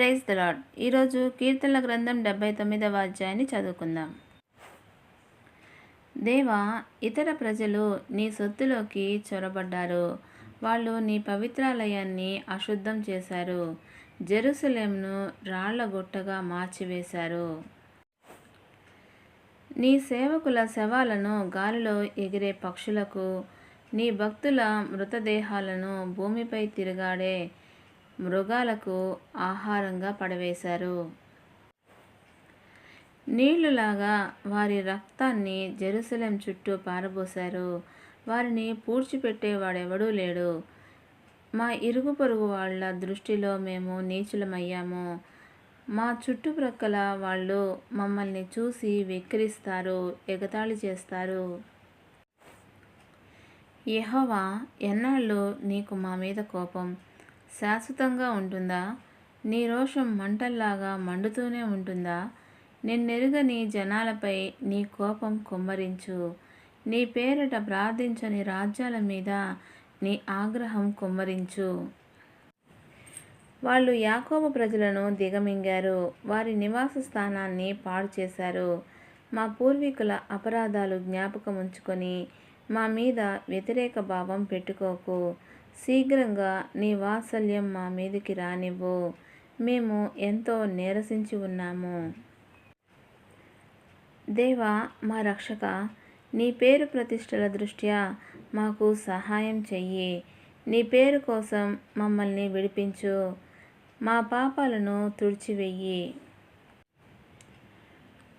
Praise the lord. ఈరోజు కీర్తనల గ్రంథం 79వ అధ్యాయాన్ని చదువుకుందాం. దేవా, ఇతర ప్రజలు నీ సొత్తులోకి చొరబడ్డారు. వాళ్ళు నీ పవిత్రాలయాన్ని అశుద్ధం చేశారు. జెరూసలేంను రాళ్లగుట్టగా మార్చివేశారు. నీ సేవకుల శవాలను గాలిలో ఎగిరే పక్షులకు, నీ భక్తుల మృతదేహాలను భూమిపై తిరుగాడే మృగాలకు ఆహారంగా పడవేశారు. నీళ్లులాగా వారి రక్తాన్ని జెరూసలేం చుట్టూ పారబోశారు. వారిని పూడ్చిపెట్టేవాడెవడూ లేడు. మా ఇరుగు పొరుగు వాళ్ళ దృష్టిలో మేము నీచులమయ్యాము. మా చుట్టుప్రక్కల వాళ్ళు మమ్మల్ని చూసి వెక్కిరిస్తారు, ఎగతాళి చేస్తారు. యెహోవా, ఎన్నాళ్ళు నీకు మా మీద కోపం? శాశ్వతంగా ఉంటుందా? నీ రోషం మంటల్లాగా మండుతూనే ఉంటుందా? నిన్నెరుగని జనాలపై నీ కోపం కుమ్మరించు. నీ పేరిట ప్రార్థించని రాజ్యాల మీద నీ ఆగ్రహం కుమ్మరించు. వాళ్ళు యాకోబు ప్రజలను దిగమింగారు, వారి నివాస స్థానాన్ని పాడు చేశారు. మా పూర్వీకుల అపరాధాలు జ్ఞాపకం ఉంచుకొని మా మీద వ్యతిరేక భావం పెట్టుకోకు. శీఘ్రంగా నీ వాత్సల్యం మా మీదికి రానివ్వు. మేము ఎంతో నీరసించి ఉన్నాము. దేవా, మా రక్షక, నీ పేరు ప్రతిష్టల దృష్ట్యా మాకు సహాయం చెయ్యి. నీ పేరు కోసం మమ్మల్ని విడిపించు. మా పాపాలను తుడిచివెయ్యి.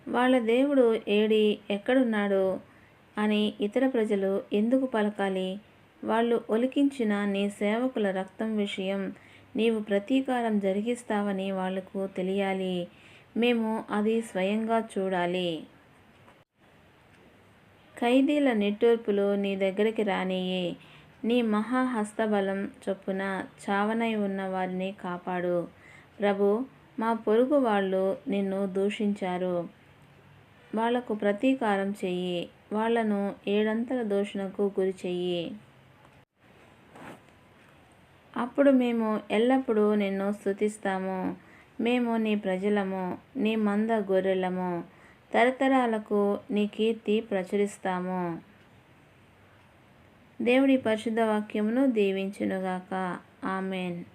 వాళ్ళ దేవుడు ఏడి, ఎక్కడున్నాడు అని ఇతర ప్రజలు ఎందుకు పలకాలి? వాళ్ళు ఒలికించిన నీ సేవకుల రక్తం విషయం నీవు ప్రతీకారం జరిగిస్తావని వాళ్లకు తెలియాలి. మేము అది స్వయంగా చూడాలి. ఖైదీల నిట్టూర్పులు నీ దగ్గరికి రానియ్యి. నీ మహాహస్తబలం చొప్పున చావనై ఉన్న వారిని కాపాడు. ప్రభూ, మా పొరుగు వాళ్ళు నిన్ను దూషించారు. వాళ్లకు ప్రతీకారం చెయ్యి. వాళ్లను ఏడంతల దూషణకు గురి చెయ్యి. అప్పుడు మేము ఎల్లప్పుడూ నిన్ను స్తుతిస్తాము. మేము నీ ప్రజలము, నీ మంద గొర్రెలము. తరతరాలకు నీ కీర్తి ప్రచురిస్తాము. దేవుడి పరిశుద్ధ వాక్యమును దీవించునుగాక. ఆమేన్.